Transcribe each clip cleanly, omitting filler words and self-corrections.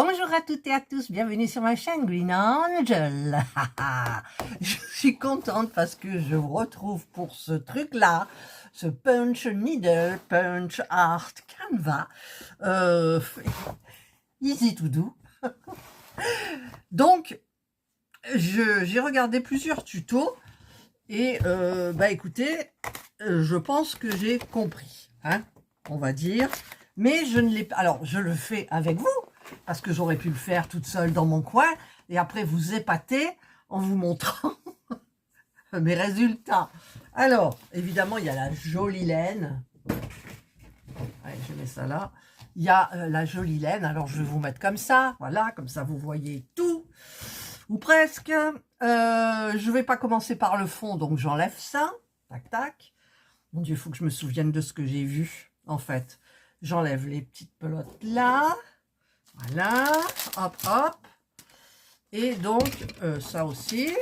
Bonjour à toutes et à tous, bienvenue sur ma chaîne Green Angel. Je suis contente parce que je vous retrouve pour ce truc-là, ce Punch Needle, Punch Art Canva, easy to do. Donc, j'ai regardé plusieurs tutos et écoutez, je pense que j'ai compris, hein, on va dire, mais je ne l'ai pas. Alors, je le fais avec vous. Parce que j'aurais pu le faire toute seule dans mon coin et après vous épater en vous montrant mes résultats. Alors, évidemment, il y a la jolie laine. Allez, je mets ça là. Il y a la jolie laine. Alors, je vais vous mettre comme ça. Voilà, comme ça, vous voyez tout. Ou presque. Je ne vais pas commencer par le fond, donc j'enlève ça. Tac, tac. Mon Dieu, il faut que je me souvienne de ce que j'ai vu, en fait. J'enlève les petites pelotes là. Voilà, hop, hop. Et donc, ça aussi.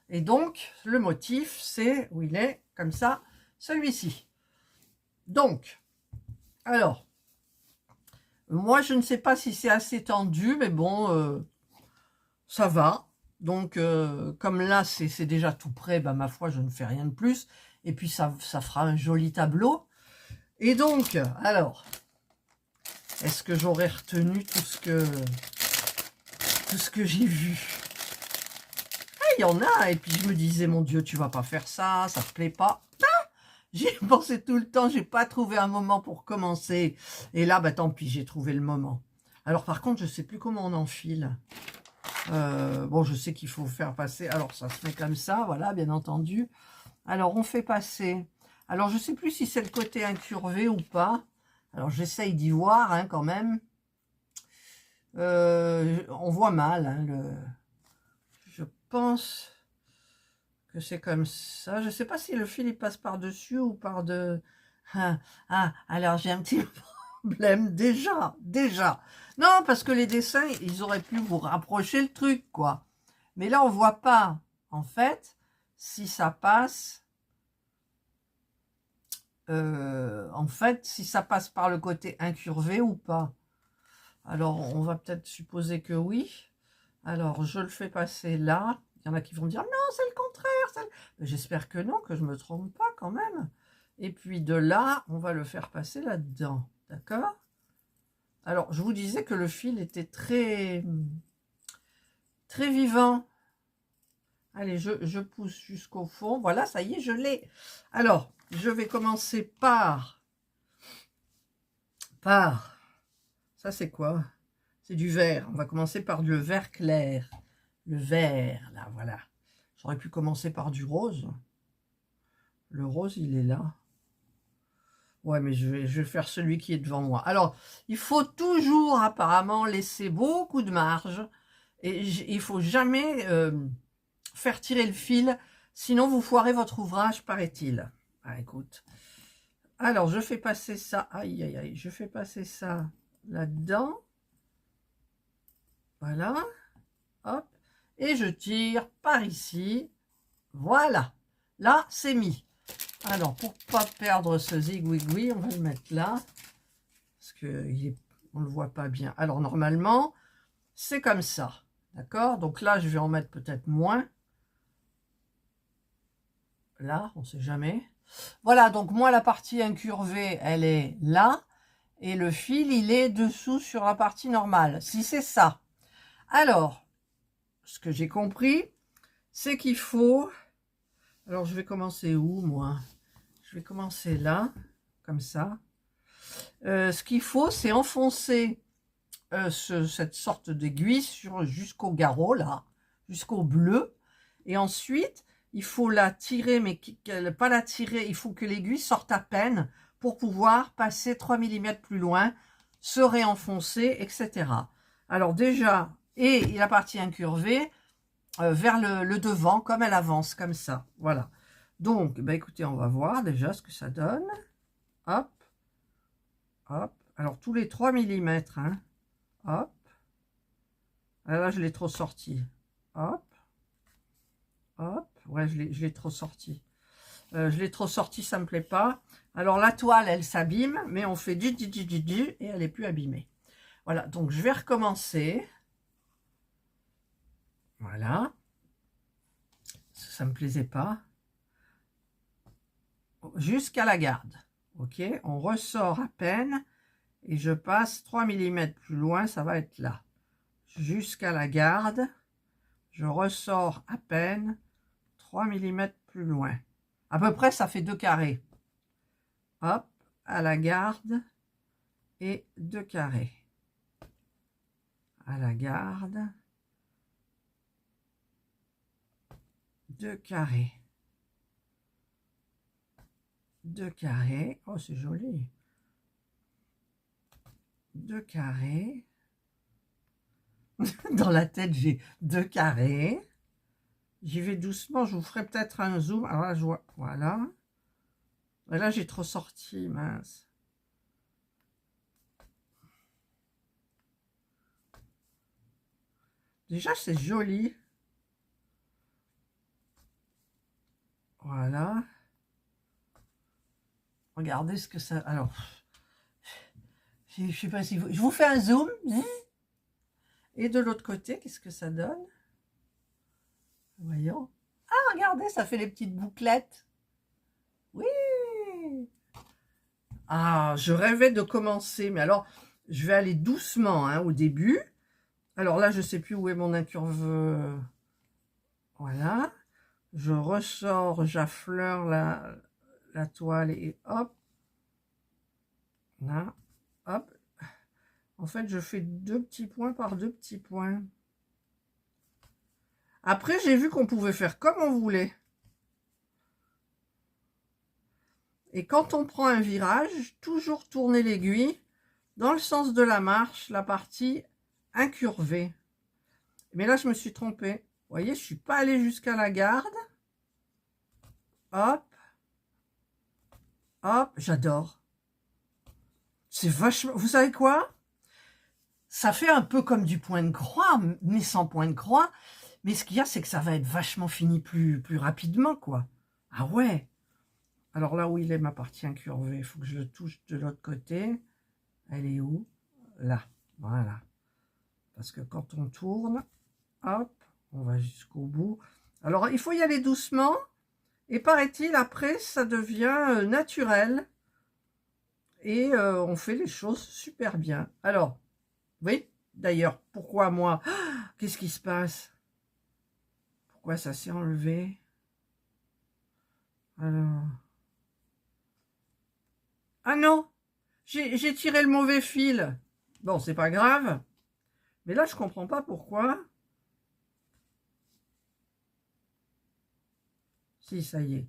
Et donc, le motif, c'est, où il est, comme ça, celui-ci. Donc, alors, moi, je ne sais pas si c'est assez tendu, mais bon, ça va. Donc, comme là, c'est déjà tout prêt, bah, ma foi, je ne fais rien de plus. Et puis, ça fera un joli tableau. Et donc, alors... Est-ce que j'aurais retenu tout ce que j'ai vu? Ah, il y en a, et puis je me disais, mon Dieu, tu vas pas faire ça, ça te plaît pas. Ah, j'y ai pensé tout le temps, j'ai pas trouvé un moment pour commencer. Et là, bah tant pis, j'ai trouvé le moment. Alors par contre, je sais plus comment on enfile. Bon, je sais qu'il faut faire passer. Alors ça se met comme ça, voilà, bien entendu. Alors on fait passer. Alors je sais plus si c'est le côté incurvé ou pas. Alors, j'essaye d'y voir, hein, quand même. On voit mal, hein, je pense que c'est comme ça. Je ne sais pas si le fil, il passe par-dessus ou par-de... Alors j'ai un petit problème. Déjà. Non, parce que les dessins, ils auraient pu vous rapprocher le truc, quoi. Mais là, on voit pas, en fait, si ça passe... en fait, si ça passe par le côté incurvé ou pas. Alors, on va peut-être supposer que oui. Alors, je le fais passer là. Il y en a qui vont dire, non, c'est le contraire. J'espère que non, que je ne me trompe pas quand même. Et puis de là, on va le faire passer là-dedans. D'accord? Alors, je vous disais que le fil était très vivant. Allez, je pousse jusqu'au fond. Voilà, ça y est, je l'ai. Alors, je vais commencer par... Ça, c'est quoi? C'est du vert. On va commencer par le vert clair. Le vert, là, voilà. J'aurais pu commencer par du rose. Le rose, il est là. Ouais, mais je vais faire celui qui est devant moi. Alors, il faut toujours, apparemment, laisser beaucoup de marge. Et il ne faut jamais faire tirer le fil. Sinon, vous foirez votre ouvrage, paraît-il. Ah, écoute. Alors, je fais passer ça. Aïe, aïe, aïe. Je fais passer ça là-dedans. Voilà. Hop. Et je tire par ici. Voilà. Là, c'est mis. Alors, pour pas perdre ce zigouigoui, on va le mettre là. Parce qu'on ne le voit pas bien. Alors, normalement, c'est comme ça. D'accord? Donc là, je vais en mettre peut-être moins. Là, on ne sait jamais. Voilà, donc moi, la partie incurvée, elle est là. Et le fil, il est dessous sur la partie normale. Si c'est ça. Alors, ce que j'ai compris, c'est qu'il faut... Alors, je vais commencer où, moi? Je vais commencer là, comme ça. Ce qu'il faut, c'est enfoncer cette sorte d'aiguille jusqu'au garrot, là, jusqu'au bleu. Et ensuite, il faut la tirer, mais pas la tirer, il faut que l'aiguille sorte à peine pour pouvoir passer 3 mm plus loin, se réenfoncer, etc. Alors déjà, et la partie incurvée, vers le devant, comme elle avance, comme ça. Voilà. Donc, bah écoutez, on va voir déjà ce que ça donne. Hop. Hop. Alors, tous les 3 mm. Hein. Hop. Ah, là, je l'ai trop sorti. Hop. Hop. Ouais, je l'ai trop sorti. Je l'ai trop sorti, ça me plaît pas. Alors, la toile, elle s'abîme, mais on fait du et elle est plus abîmée. Voilà, donc je vais recommencer. Voilà. Ça me plaisait pas. Jusqu'à la garde. Ok, on ressort à peine. Et je passe 3 mm plus loin, ça va être là. Jusqu'à la garde. Je ressors à peine 3 mm plus loin. À peu près, ça fait 2 carrés. Hop, à la garde et 2 carrés. À la garde, 2 carrés. 2 carrés. Oh, c'est joli. 2 carrés. Dans la tête, j'ai 2 carrés. J'y vais doucement, je vous ferai peut-être un zoom. Alors là, je vois, voilà. Et là, j'ai trop sorti, mince. Déjà, c'est joli. Voilà. Regardez ce que ça... Alors, je sais pas si vous... Je vous fais un zoom. Et de l'autre côté, qu'est-ce que ça donne? Voyons. Ah, regardez, ça fait les petites bouclettes. Oui. Ah, je rêvais de commencer. Mais alors, je vais aller doucement hein, au début. Alors là, je ne sais plus où est mon incurve. Voilà. Je ressors, j'affleure la toile et hop. Là, hop. En fait, je fais 2 petits points par 2 petits points. Après, j'ai vu qu'on pouvait faire comme on voulait. Et quand on prend un virage, toujours tourner l'aiguille dans le sens de la marche, la partie incurvée. Mais là, je me suis trompée. Vous voyez, je ne suis pas allée jusqu'à la garde. Hop. Hop, j'adore. C'est vachement... Vous savez quoi? Ça fait un peu comme du point de croix, mais sans point de croix. Mais ce qu'il y a, c'est que ça va être vachement fini plus rapidement, quoi. Ah ouais. Alors là où il est ma partie incurvée, il faut que je le touche de l'autre côté. Elle est où? Là. Voilà. Parce que quand on tourne, hop, on va jusqu'au bout. Alors, il faut y aller doucement. Et paraît-il, après, ça devient naturel. Et on fait les choses super bien. Alors, oui, d'ailleurs, pourquoi moi? Qu'est-ce qui se passe? Pourquoi ça s'est enlevé? Alors... Ah non! J'ai tiré le mauvais fil. Bon, c'est pas grave. Mais là, je comprends pas pourquoi. Si, ça y est.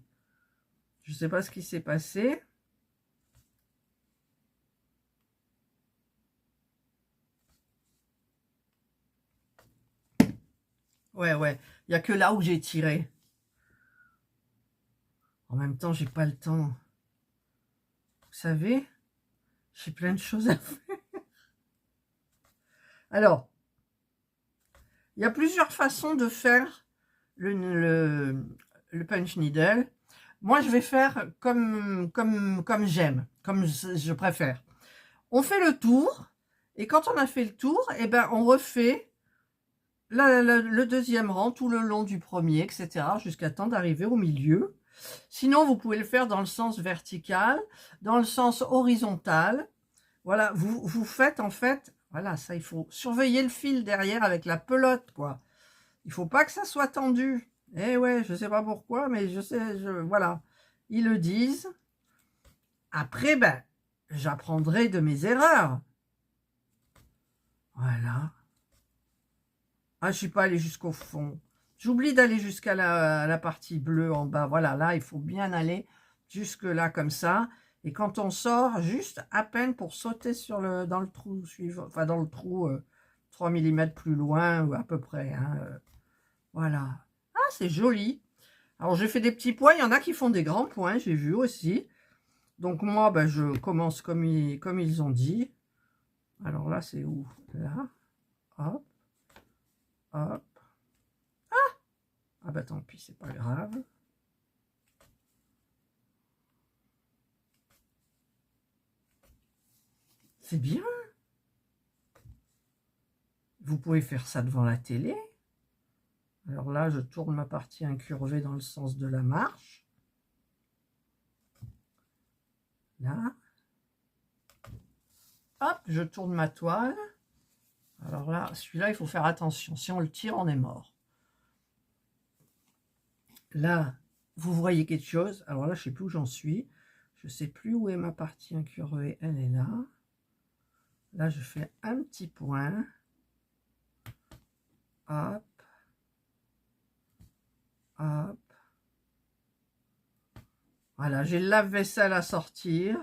Je sais pas ce qui s'est passé. Ouais, ouais. Il n'y a que là où j'ai tiré. En même temps, j'ai pas le temps. Vous savez, j'ai plein de choses à faire. Alors, il y a plusieurs façons de faire le punch needle. Moi, je vais faire comme j'aime, comme je préfère. On fait le tour, et quand on a fait le tour, eh ben, on refait le deuxième rang tout le long du premier, etc., jusqu'à temps d'arriver au milieu. Sinon, vous pouvez le faire dans le sens vertical, dans le sens horizontal. Voilà, vous faites en fait, voilà, ça, il faut surveiller le fil derrière avec la pelote, quoi. Il faut pas que ça soit tendu. Eh ouais, je sais pas pourquoi, mais je sais, voilà. Ils le disent. Après, ben, j'apprendrai de mes erreurs. Voilà. Ah, je suis pas allée jusqu'au fond. J'oublie d'aller jusqu'à la partie bleue en bas. Voilà, là, il faut bien aller jusque là, comme ça. Et quand on sort, juste à peine pour sauter dans le trou suivant, enfin, dans le trou 3 mm plus loin, ou à peu près. Hein, voilà. Ah, c'est joli. Alors, j'ai fait des petits points. Il y en a qui font des grands points, j'ai vu aussi. Donc, moi, ben, je commence comme ils ont dit. Alors là, c'est où? Là. Hop. Hop. Ah bah tant pis, c'est pas grave. C'est bien. Vous pouvez faire ça devant la télé. Alors là, je tourne ma partie incurvée dans le sens de la marche. Là. Hop, je tourne ma toile. Alors là, celui-là, il faut faire attention. Si on le tire, on est mort. Là, vous voyez quelque chose. Alors là, je ne sais plus où j'en suis. Je ne sais plus où est ma partie incurvée. Elle est là. Là, je fais un petit point. Hop. Hop. Voilà, j'ai le lave-vaisselle à sortir.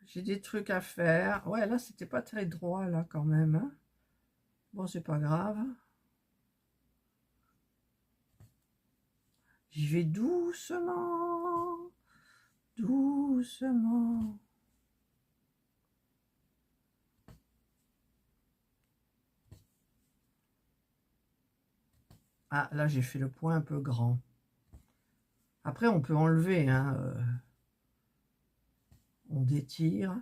J'ai des trucs à faire. Ouais, là, c'était pas très droit, là, quand même. Hein. Bon, c'est pas grave. J'y vais doucement. Doucement. Ah, là, j'ai fait le point un peu grand. Après, on peut enlever, hein. On détire.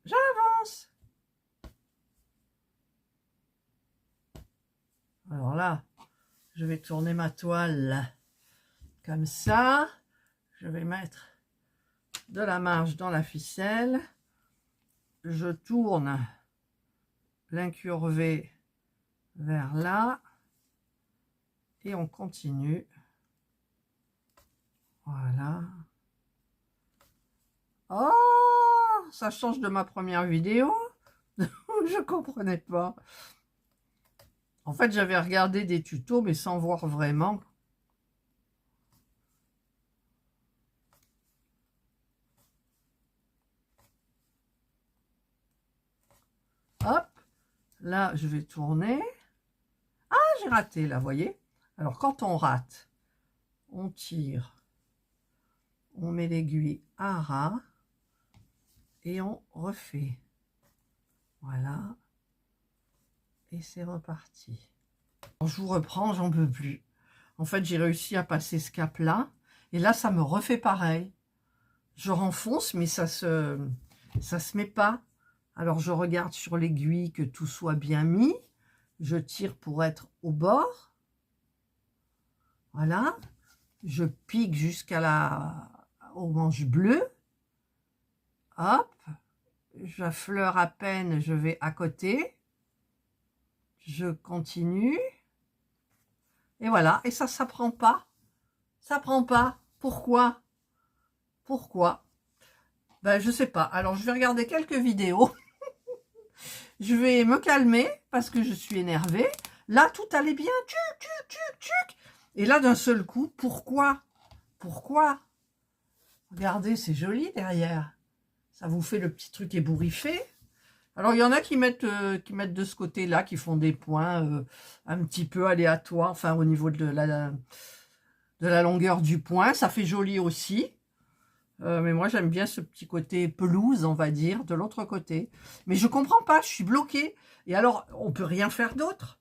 J'avance. Alors là, je vais tourner ma toile comme ça. Je vais mettre de la marge dans la ficelle. Je tourne l'incurvé vers là. Et on continue. Voilà. Oh, ça change de ma première vidéo. Je comprenais pas. En fait, j'avais regardé des tutos, mais sans voir vraiment. Hop, là, je vais tourner. Ah, j'ai raté, là, vous voyez. Alors, quand on rate, on tire. On met l'aiguille à ras. Et on refait. Voilà. Et c'est reparti. Alors, je vous reprends, j'en peux plus. En fait, j'ai réussi à passer ce cap-là. Et là, ça me refait pareil. Je renfonce, mais ça se met pas. Alors, je regarde sur l'aiguille que tout soit bien mis. Je tire pour être au bord. Voilà. Je pique aux manches bleues. Hop. J'affleure à peine, je vais à côté. Je continue. Et voilà. Et ça prend pas. Ça prend pas. Pourquoi? Pourquoi? Ben, je sais pas. Alors, je vais regarder quelques vidéos. Je vais me calmer parce que je suis énervée. Là, tout allait bien. Tchuc, tchuc, tchuc, tchuc. Et là, d'un seul coup, pourquoi? Pourquoi? Regardez, c'est joli derrière. Ça vous fait le petit truc ébouriffé. Alors, il y en a qui mettent de ce côté-là, qui font des points un petit peu aléatoires, enfin, au niveau de la longueur du point. Ça fait joli aussi. Mais moi, j'aime bien ce petit côté pelouse, on va dire, de l'autre côté. Mais je comprends pas, je suis bloquée. Et alors, on peut rien faire d'autre.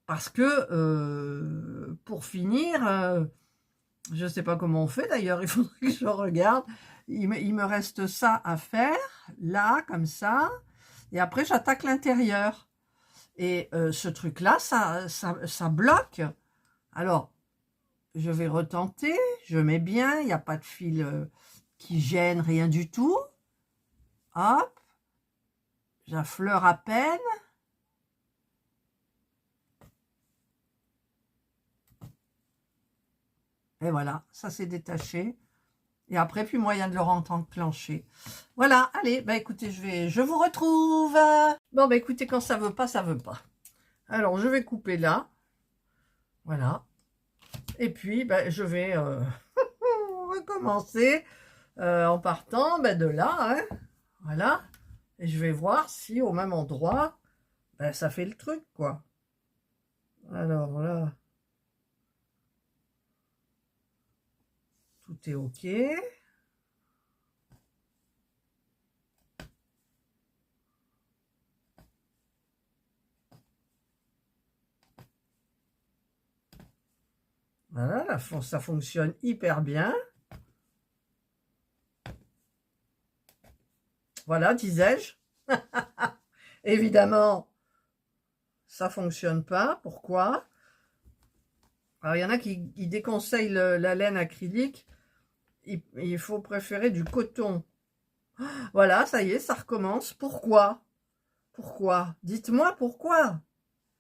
Parce que, pour finir, je ne sais pas comment on fait d'ailleurs, il faudrait que je regarde. Il me reste ça à faire, là, comme ça. Et après, j'attaque l'intérieur. Et ce truc-là, ça bloque. Alors, je vais retenter. Je mets bien, il n'y a pas de fil qui gêne, rien du tout. Hop. J'affleure à peine. Et voilà, ça s'est détaché. Et après, plus moyen de le enclencher. Voilà, allez, bah écoutez, je vous retrouve. Bon, bah écoutez, quand ça veut pas, ça veut pas. Alors, je vais couper là. Voilà. Et puis, bah, je vais recommencer en partant bah, de là. Hein. Voilà. Et je vais voir si au même endroit, bah, ça fait le truc, quoi. Alors là, tout est OK. Voilà, ça fonctionne hyper bien. Voilà, disais-je. Évidemment, ça fonctionne pas. Pourquoi? Alors, il y en a qui déconseillent la laine acrylique. Il faut préférer du coton. Voilà, ça y est, ça recommence. Pourquoi? Pourquoi? Dites-moi pourquoi.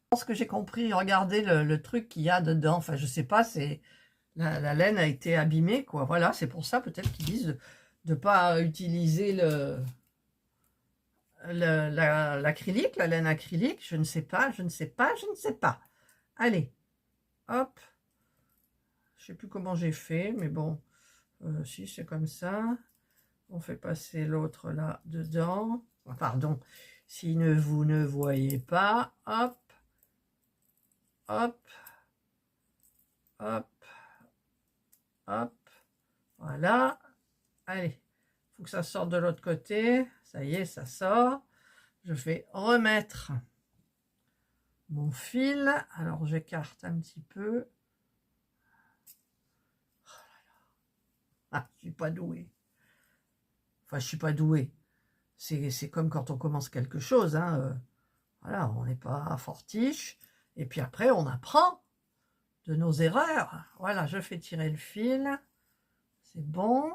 Je pense que j'ai compris. Regardez le truc qu'il y a dedans. Enfin, je sais pas, c'est la laine a été abîmée, quoi. Voilà, c'est pour ça peut-être qu'ils disent de pas utiliser l'acrylique, la laine acrylique. Je ne sais pas, je ne sais pas, je ne sais pas. Allez, hop. Je sais plus comment j'ai fait, mais bon, si c'est comme ça. On fait passer l'autre là dedans. Oh, pardon, si vous ne voyez pas, hop, hop, hop, hop, voilà. Allez, il faut que ça sorte de l'autre côté. Ça y est, ça sort. Je vais remettre mon fil. Alors, j'écarte un petit peu. Ah, je suis pas douée. Enfin, je suis pas douée. C'est comme quand on commence quelque chose. Hein. Voilà, on n'est pas fortiche. Et puis après, on apprend de nos erreurs. Voilà, je fais tirer le fil. C'est bon.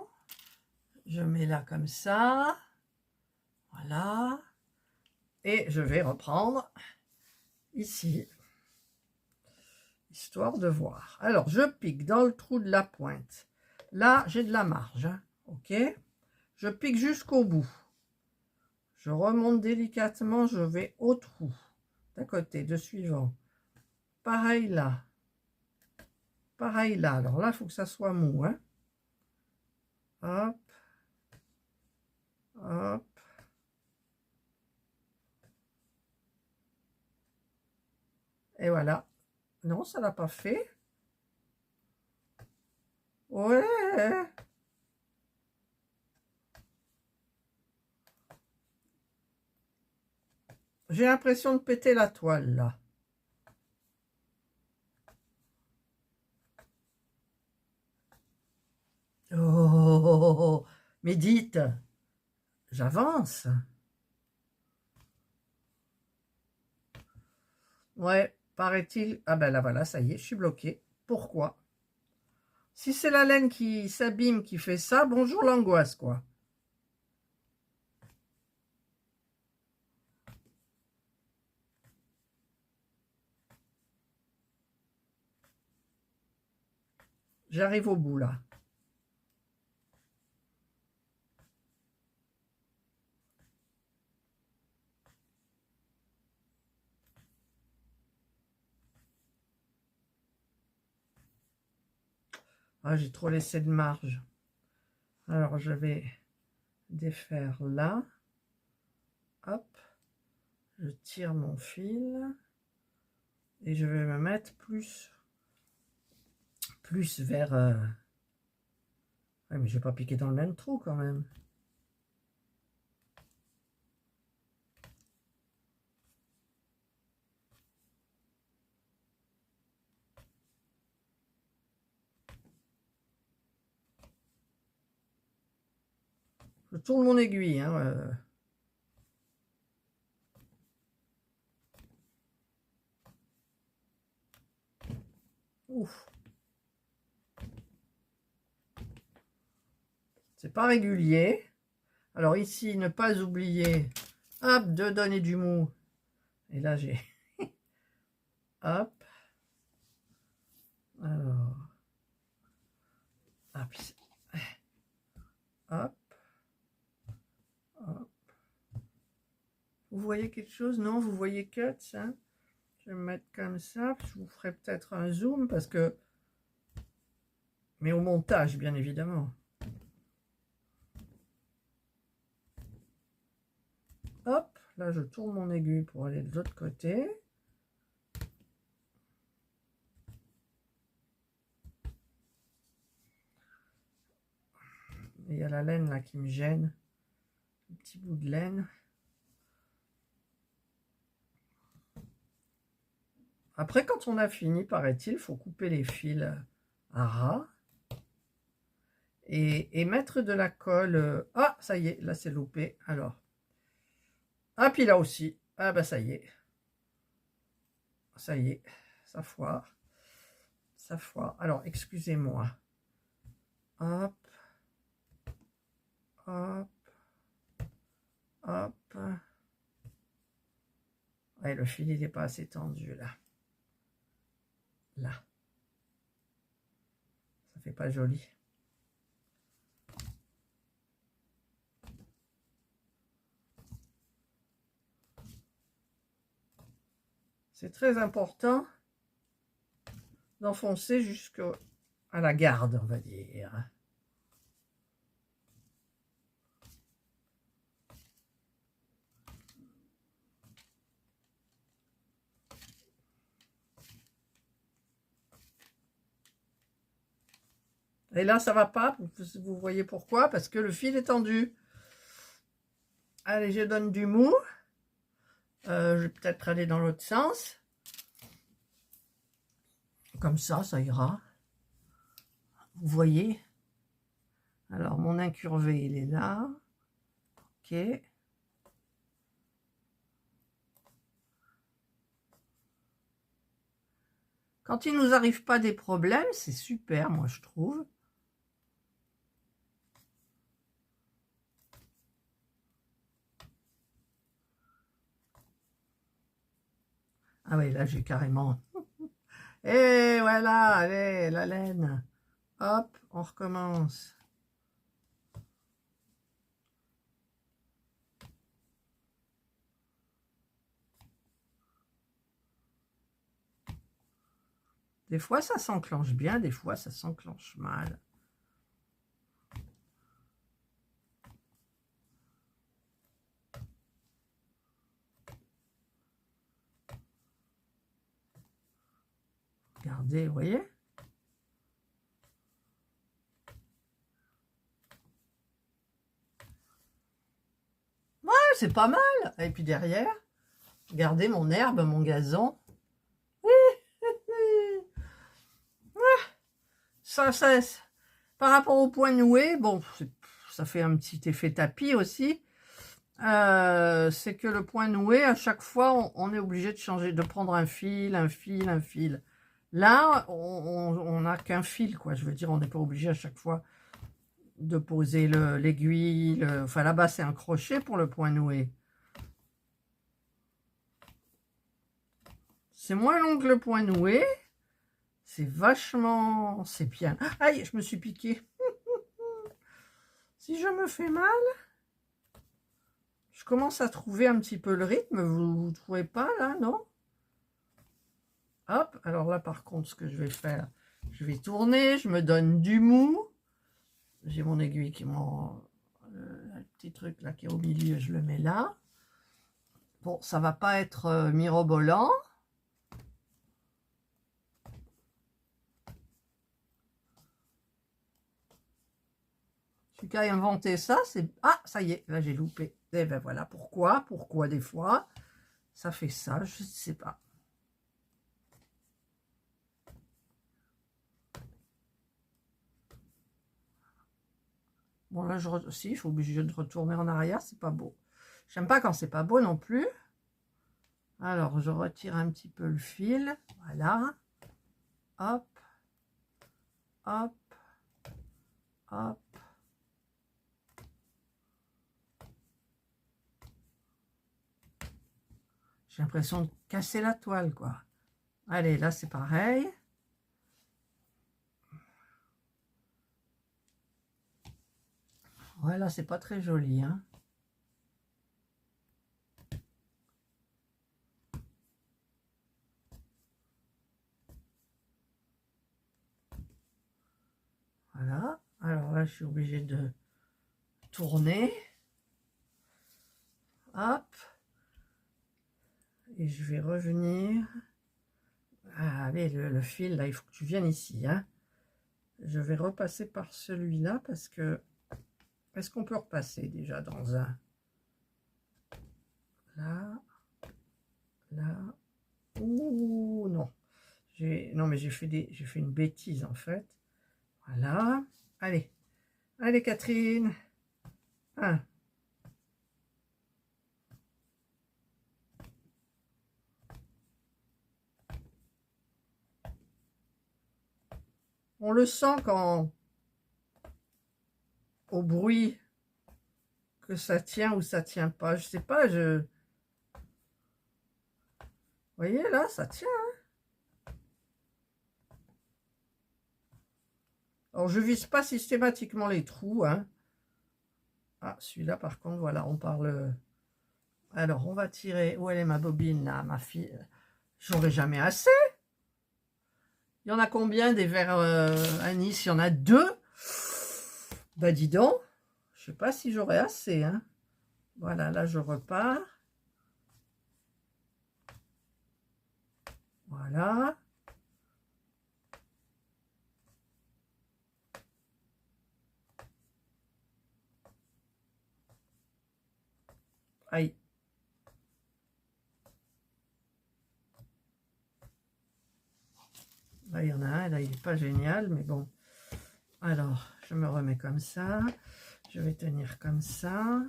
Je mets là comme ça. Voilà. Et je vais reprendre ici. Histoire de voir. Alors, je pique dans le trou de la pointe. Là, j'ai de la marge. Hein. OK. Je pique jusqu'au bout. Je remonte délicatement. Je vais au trou. D'un côté, de suivant. Pareil là. Pareil là. Alors là, il faut que ça soit mou. Hein. Hop. Hop. Et voilà. Non, ça l'a pas fait. Ouais. J'ai l'impression de péter la toile, là. Oh, mais dites, j'avance. Ouais, paraît-il. Ah ben là, voilà, ça y est, je suis bloquée. Pourquoi? Si c'est la laine qui s'abîme, qui fait ça, bonjour l'angoisse, quoi. J'arrive au bout, là. Ah, j'ai trop laissé de marge. Alors, je vais défaire là. Hop. Je tire mon fil. Et je vais me mettre plus vers... Ouais, mais je vais pas piquer dans le même trou, quand même. Je tourne mon aiguille. Hein, Ouf. C'est pas régulier. Alors ici, ne pas oublier, hop, de donner du mou. Et là, j'ai... hop. Alors... hop. Hop. Hop. Vous voyez quelque chose? Non, vous voyez que ça? Je vais me mettre comme ça. Je vous ferai peut-être un zoom parce que... mais au montage, bien évidemment. Hop, là je tourne mon aiguille pour aller de l'autre côté. Il y a la laine là qui me gêne. Un petit bout de laine. Après, quand on a fini, paraît-il, il faut couper les fils. à ras et mettre de la colle. Ah, ça y est, là c'est loupé. Alors, ah, puis là aussi. Ah, bah ça y est. Ça y est, ça foire. Ça foire. Alors, excusez-moi. Hop. Hop. Hop. Ouais, le fil, il n'est pas assez tendu, là. Là. Ça fait pas joli. C'est très important d'enfoncer jusqu'à la garde, on va dire. Et là, ça va pas. Vous voyez pourquoi? Parce que le fil est tendu. Allez, je donne du mou. Je vais peut-être aller dans l'autre sens. Comme ça ira. Vous voyez? Alors, mon incurvé, il est là. Ok. Quand il ne nous arrive pas des problèmes, c'est super, moi, je trouve. Ah oui, là, j'ai carrément... Et voilà, allez, la laine. Hop, on recommence. Des fois, ça s'enclenche bien, des fois, ça s'enclenche mal. Regardez, vous voyez? Ouais, c'est pas mal. Et puis derrière, regardez mon herbe, mon gazon. Ça, par rapport au point noué, bon, ça fait un petit effet tapis aussi. C'est que le point noué, à chaque fois, on est obligé de changer, de prendre un fil, un fil, un fil. Là, on n'a qu'un fil, quoi. Je veux dire, on n'est pas obligé à chaque fois de poser l'aiguille. Enfin, là-bas, c'est un crochet pour le point noué. C'est moins long que le point noué. C'est vachement... C'est bien. Aïe, je me suis piqué. Si je me fais mal, je commence à trouver un petit peu le rythme. Vous ne trouvez pas, là, non? Hop, alors là, par contre, ce que je vais faire, je vais tourner, je me donne du mou. J'ai mon aiguille qui est le petit truc là qui est au milieu, je le mets là. Bon, ça va pas être mirobolant. Celui qui a inventé ça, c'est... Ah, ça y est, là j'ai loupé. Et ben voilà, pourquoi des fois, ça fait ça, je ne sais pas. Bon, là, aussi, il faut obligé de retourner en arrière, c'est pas beau. J'aime pas quand c'est pas beau non plus. Alors, je retire un petit peu le fil. Voilà. Hop. Hop. Hop. J'ai l'impression de casser la toile, quoi. Allez, là, c'est pareil. Voilà, c'est pas très joli, hein. Voilà. Alors là, je suis obligée de tourner. Hop. Et je vais revenir. Ah, allez, le fil, là, il faut que tu viennes ici, hein. Je vais repasser par celui-là parce que... Est-ce qu'on peut repasser déjà dans un... Là. Là. Ouh, non. Non, mais j'ai fait une bêtise, en fait. Voilà. Allez. Allez, Catherine. 1. On le sent quand, au bruit, que ça tient ou ça tient pas. Je sais pas, Vous voyez, là, ça tient. Alors, je vise pas systématiquement les trous, hein. Ah, celui-là, par contre, voilà, on parle... Alors, on va tirer... Où elle est ma bobine, là, ma fille? J'aurai jamais assez. Il y en a combien des verres anis? Il y en a 2. Bah, dis donc. Je sais pas si j'aurai assez, hein. Voilà, là, je repars. Voilà. Aïe. Là, il y en a un, là, il n'est pas génial, mais bon. Alors, je me remets comme ça. Je vais tenir comme ça.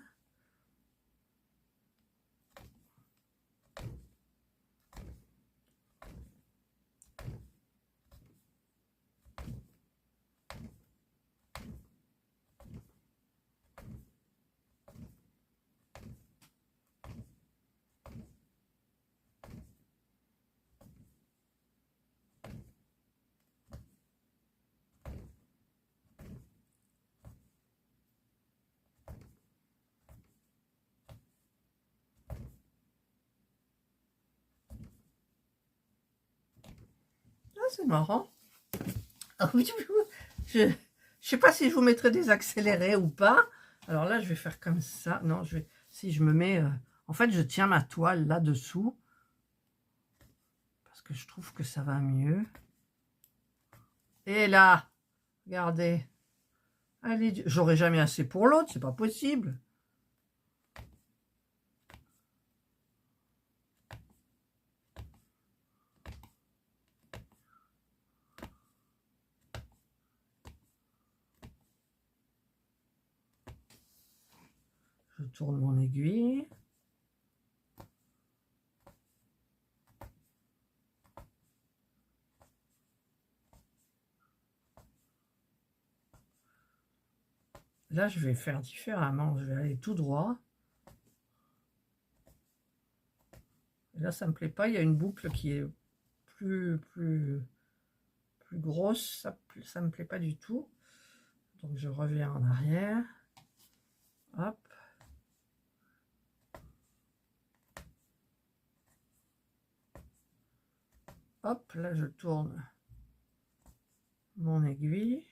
Ah, c'est marrant. Je sais pas si je vous mettrai des accélérés ou pas. Alors là, je vais faire comme ça. Non, si je me mets... en fait, je tiens ma toile là-dessous. Parce que je trouve que ça va mieux. Et là, regardez. Allez, j'aurai jamais assez pour l'autre, c'est pas possible. Je tourne mon aiguille. Là, je vais faire différemment. Je vais aller tout droit. Et là, ça me plaît pas. Il y a une boucle qui est plus grosse. Ça me plaît pas du tout. Donc, je reviens en arrière. Hop. Hop, là, je tourne mon aiguille.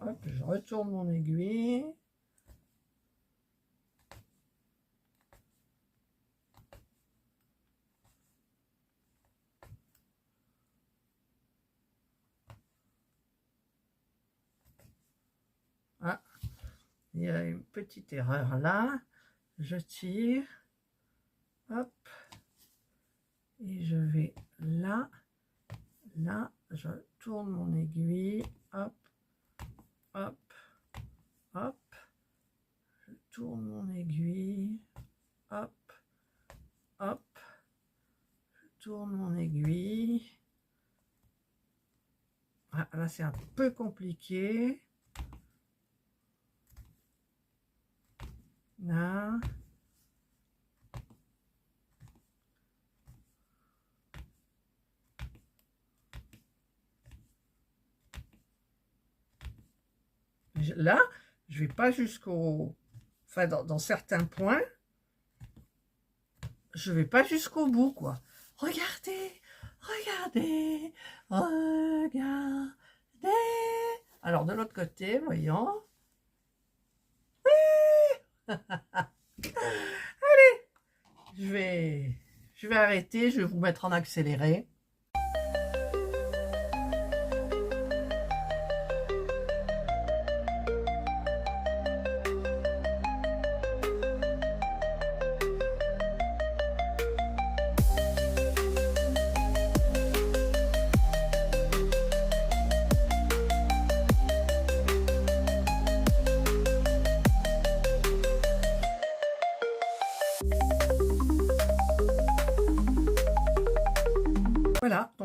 Hop, je retourne mon aiguille. Ah, il y a une petite erreur là. Je tire. Hop. Et je vais là. Là, je tourne mon aiguille. Hop. Hop. Hop. Je tourne mon aiguille. Hop. Hop. Je tourne mon aiguille. Ah, là, c'est un peu compliqué. Là. Là, je vais pas jusqu'au... Enfin, dans certains points, je vais pas jusqu'au bout, quoi. Regardez, regardez, regardez. Alors, de l'autre côté, voyons. Oui. Allez, je vais arrêter, je vais vous mettre en accéléré.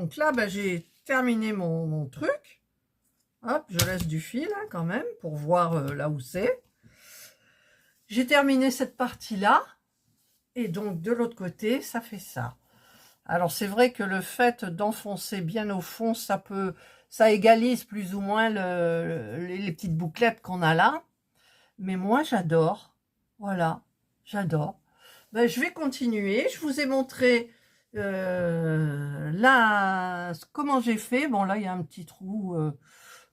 donc là, ben, j'ai terminé mon truc. Hop, je laisse du fil hein, quand même pour voir là où c'est. J'ai terminé cette partie-là. Et donc, de l'autre côté, ça fait ça. Alors, c'est vrai que le fait d'enfoncer bien au fond, ça égalise plus ou moins les petites bouclettes qu'on a là. Mais moi, j'adore. Voilà, j'adore. Ben, je vais continuer. Je vous ai montré là comment j'ai fait. Bon, là, il y a un petit trou,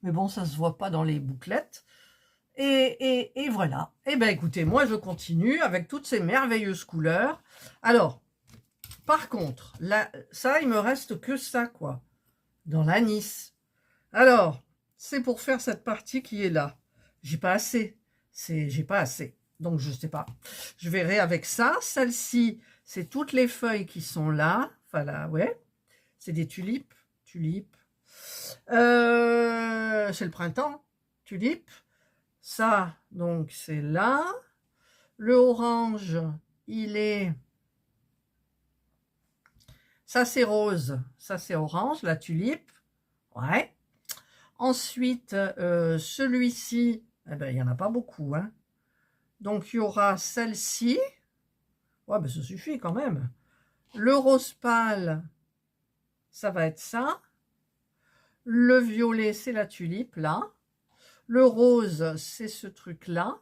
mais bon, ça se voit pas dans les bouclettes. Et voilà. Et ben, écoutez, moi, je continue avec toutes ces merveilleuses couleurs. Alors, par contre, là, ça, il me reste que ça, quoi, dans l'anis. Alors, c'est pour faire cette partie qui est là. J'ai pas assez. J'ai pas assez. Donc, je sais pas. Je verrai avec ça. Celle-ci, c'est toutes les feuilles qui sont là. Enfin, là, ouais. C'est des tulipes. Tulipes. C'est le printemps. Tulipes. Ça, donc, c'est là. Le orange, il est... Ça, c'est rose. Ça, c'est orange, la tulipe. Ouais. Ensuite, celui-ci, eh ben, il n'y en a pas beaucoup. Hein. Donc, il y aura celle-ci. Ouais, ben, ça suffit quand même. Le rose pâle, ça va être ça. Le violet, c'est la tulipe, là. Le rose, c'est ce truc-là.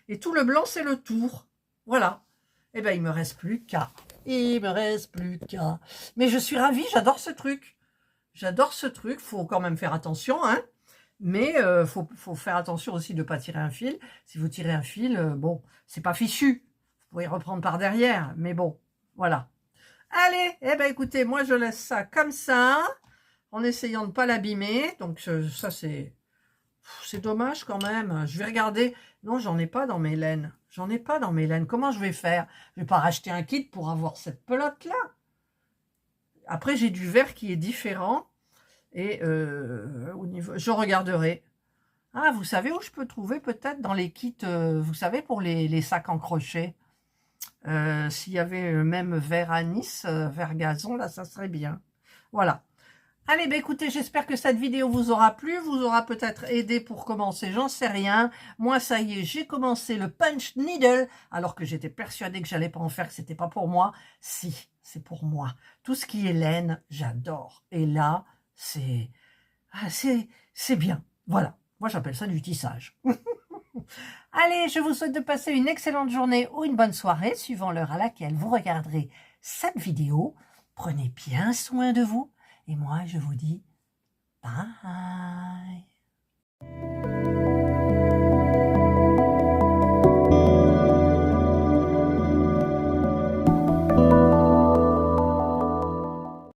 Et tout le blanc, c'est le tour. Voilà. Eh ben, il me reste plus qu'à. Il me reste plus qu'à. Mais je suis ravie, j'adore ce truc. J'adore ce truc. Faut quand même faire attention, hein. Mais faut faire attention aussi de ne pas tirer un fil. Si vous tirez un fil, bon, c'est pas fichu. Vous pouvez reprendre par derrière, mais bon, voilà. Allez, eh ben écoutez, moi je laisse ça comme ça, en essayant de ne pas l'abîmer. Donc ça c'est dommage quand même. Je vais regarder. Non, j'en ai pas dans mes laines. J'en ai pas dans mes laines. Comment je vais faire? Je vais pas racheter un kit pour avoir cette pelote là. Après j'ai du vert qui est différent. Et au niveau, je regarderai. Ah, vous savez où je peux trouver peut-être dans les kits, vous savez, pour les sacs en crochet. S'il y avait même vert anis, vert gazon, là, ça serait bien. Voilà. Allez, bah écoutez, j'espère que cette vidéo vous aura plu, vous aura peut-être aidé pour commencer, j'en sais rien. Moi, ça y est, j'ai commencé le punch needle, alors que j'étais persuadée que j'allais pas en faire, que c'était pas pour moi. Si, c'est pour moi. Tout ce qui est laine, j'adore. Et là, c'est bien. Voilà. Moi, j'appelle ça du tissage. Allez, je vous souhaite de passer une excellente journée ou une bonne soirée, suivant l'heure à laquelle vous regarderez cette vidéo. Prenez bien soin de vous. Et moi, je vous dis bye.